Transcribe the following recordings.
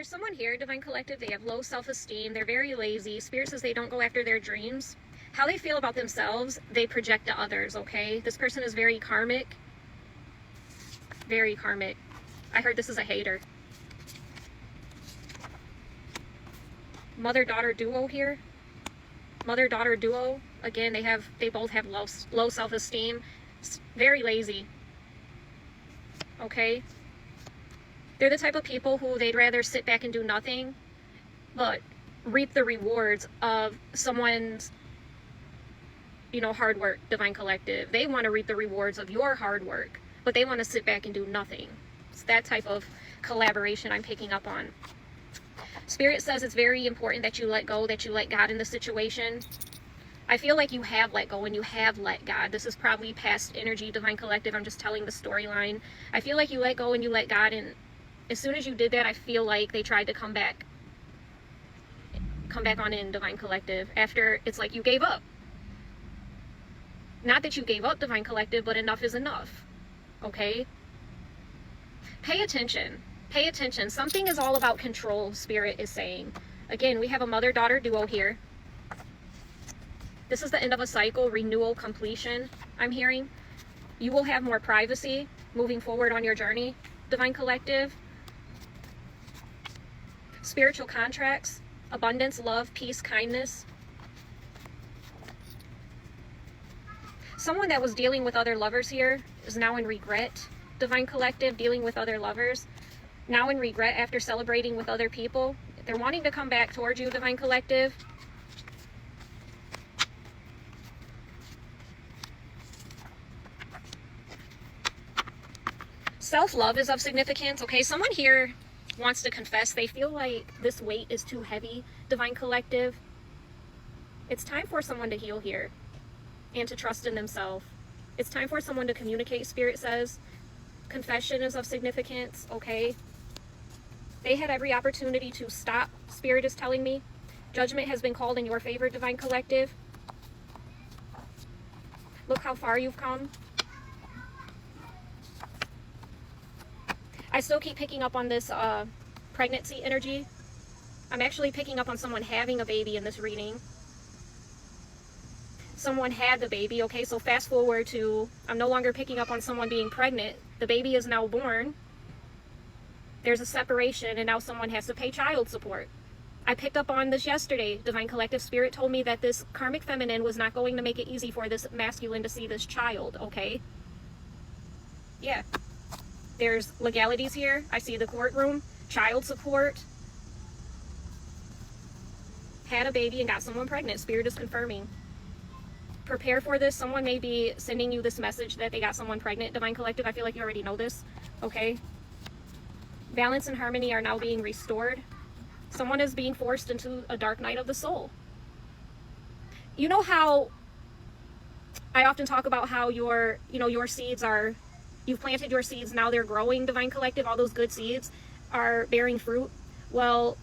There's someone here, Divine Collective, they have low self-esteem, they're very lazy. Spirit says they don't go after their dreams. How they feel about themselves, they project to others, okay? This person is very karmic. Very karmic. I heard this is a hater. Mother-daughter duo here. Mother-daughter duo. Again, they both have low self-esteem. Very lazy. Okay? They're the type of people who they'd rather sit back and do nothing, but reap the rewards of someone's, you know, hard work, Divine Collective. They want to reap the rewards of your hard work, but they want to sit back and do nothing. It's that type of collaboration I'm picking up on. Spirit says it's very important that you let go, that you let God in the situation. I feel like you have let go and you have let God. This is probably past energy, Divine Collective. I'm just telling the storyline. I feel like you let go and you let God, and as soon as you did that, I feel like they tried to come back on in, Divine Collective, after it's like you gave up. Not that you gave up, Divine Collective, but enough is enough. Okay? Pay attention. Pay attention. Something is all about control, Spirit is saying. Again, we have a mother-daughter duo here. This is the end of a cycle, renewal, completion, I'm hearing. You will have more privacy moving forward on your journey, Divine Collective. Spiritual contracts, abundance, love, peace, kindness. Someone that was dealing with other lovers here is now in regret, Divine Collective, dealing with other lovers. Now in regret after celebrating with other people. They're wanting to come back towards you, Divine Collective. Self-love is of significance. Okay, someone here wants to confess. They feel like this weight is too heavy, Divine Collective. It's time for someone to heal here and to trust in themselves. It's time for someone to communicate, Spirit says. Confession is of significance, okay? They had every opportunity to stop, Spirit is telling me. Judgment has been called in your favor, Divine Collective. Look how far you've come. I still keep picking up on this pregnancy energy. I'm actually picking up on someone having a baby in this reading. Someone had the baby, okay? So fast forward to, I'm no longer picking up on someone being pregnant. The baby is now born. There's a separation, and now someone has to pay child support. I picked up on this yesterday. Divine Collective, Spirit told me that this karmic feminine was not going to make it easy for this masculine to see this child, okay? Yeah. There's legalities here. I see the courtroom, child support. Had a baby and got someone pregnant. Spirit is confirming. Prepare for this. Someone may be sending you this message that they got someone pregnant, Divine Collective. I feel like you already know this, okay? Balance and harmony are now being restored. Someone is being forced into a dark night of the soul. You know how I often talk about how your seeds are, you've planted your seeds, now they're growing, Divine Collective, all those good seeds are bearing fruit. Well,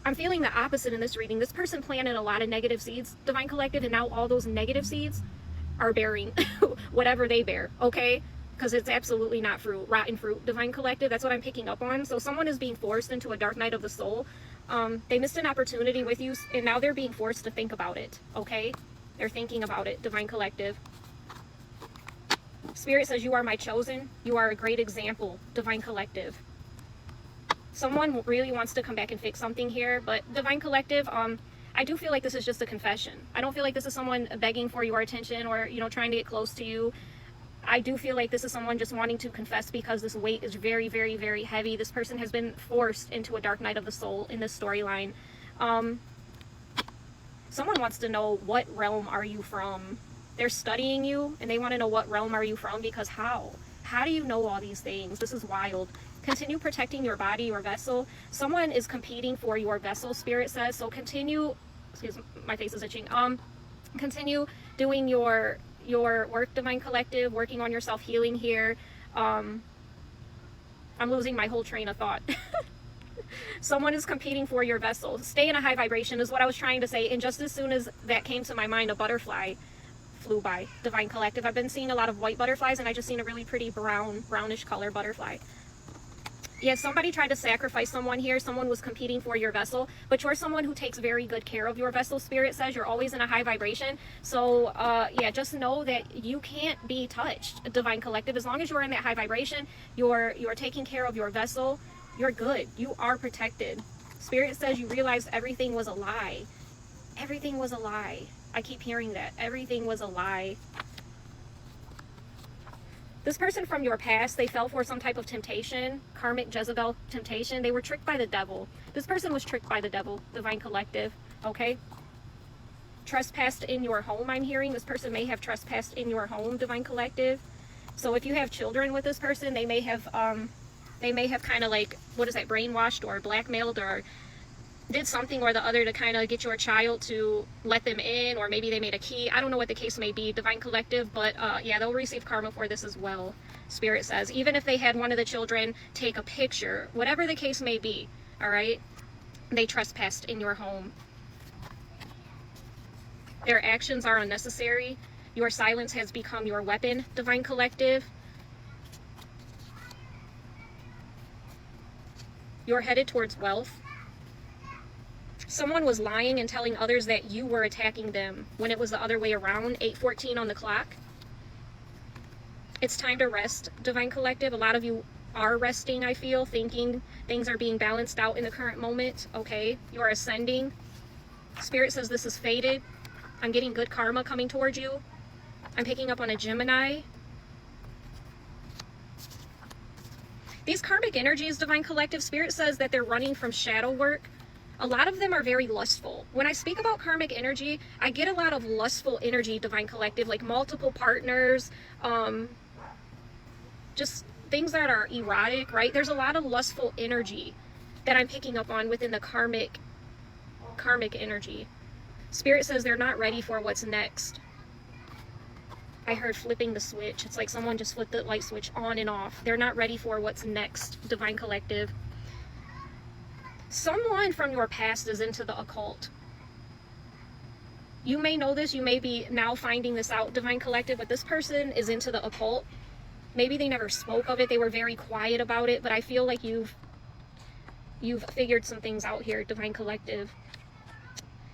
I'm feeling the opposite in this reading. This person planted a lot of negative seeds, Divine Collective, and now all those negative seeds are bearing whatever they bear, okay? Because it's absolutely not fruit, rotten fruit, Divine Collective. That's what I'm picking up on. So someone is being forced into a dark night of the soul. They missed an opportunity with you, and now they're being forced to think about it, okay? They're thinking about it, Divine Collective. Spirit says, you are my chosen. You are a great example, Divine Collective. Someone really wants to come back and fix something here, but Divine Collective, I do feel like this is just a confession. I don't feel like this is someone begging for your attention or, trying to get close to you. I do feel like this is someone just wanting to confess because this weight is very, very, very heavy. This person has been forced into a dark night of the soul in this storyline. Someone wants to know, what realm are you from? They're studying you and they want to know, what realm are you from? Because how? How do you know all these things? This is wild. Continue protecting your body, your vessel. Someone is competing for your vessel, Spirit says. So continue, excuse me, my face is itching. Continue doing your work, Divine Collective, working on your self-healing here. I'm losing my whole train of thought. Someone is competing for your vessel. Stay in a high vibration is what I was trying to say. And just as soon as that came to my mind, a butterfly flew by, Divine Collective. I've been seeing a lot of white butterflies, and I just seen a really pretty brownish color butterfly. Yeah, somebody tried to sacrifice someone here. Someone was competing for your vessel, but you're someone who takes very good care of your vessel. Spirit says you're always in a high vibration. So, yeah, just know that you can't be touched, Divine Collective. As long as you're in that high vibration, you're taking care of your vessel, you're good. You are protected. Spirit says you realized everything was a lie. Everything was a lie. I keep hearing that. Everything was a lie. This person from your past, they fell for some type of temptation, karmic Jezebel temptation. They were tricked by the devil. This person was tricked by the devil, Divine Collective, okay? Trespassed in your home, I'm hearing. This person may have trespassed in your home, Divine Collective. So if you have children with this person, they may have kind of like, what is that, brainwashed or blackmailed or did something or the other to kind of get your child to let them in, or maybe they made a key. I don't know what the case may be, Divine Collective, but yeah, they'll receive karma for this as well, Spirit says. Even if they had one of the children take a picture, whatever the case may be, all right? They trespassed in your home. Their actions are unnecessary. Your silence has become your weapon, Divine Collective. You're headed towards wealth. Someone was lying and telling others that you were attacking them when it was the other way around, 8:14 on the clock. It's time to rest, Divine Collective. A lot of you are resting, I feel, thinking things are being balanced out in the current moment, okay? You are ascending. Spirit says this is fated. I'm getting good karma coming towards you. I'm picking up on a Gemini. These karmic energies, Divine Collective, Spirit says that they're running from shadow work. A lot of them are very lustful. When I speak about karmic energy, I get a lot of lustful energy, Divine Collective, like multiple partners, just things that are erotic, right? There's a lot of lustful energy that I'm picking up on within the karmic energy. Spirit says they're not ready for what's next. I heard flipping the switch. It's like someone just flipped the light switch on and off. They're not ready for what's next, Divine Collective. Someone from your past is into the occult. You may know this, you may be now finding this out, Divine Collective, but this person is into the occult. Maybe they never spoke of it, they were very quiet about it, but I feel like you've figured some things out here, Divine Collective.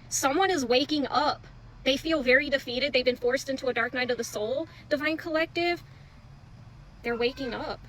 Someone is waking up. They feel very defeated. They've been forced into a dark night of the soul, Divine Collective. They're waking up.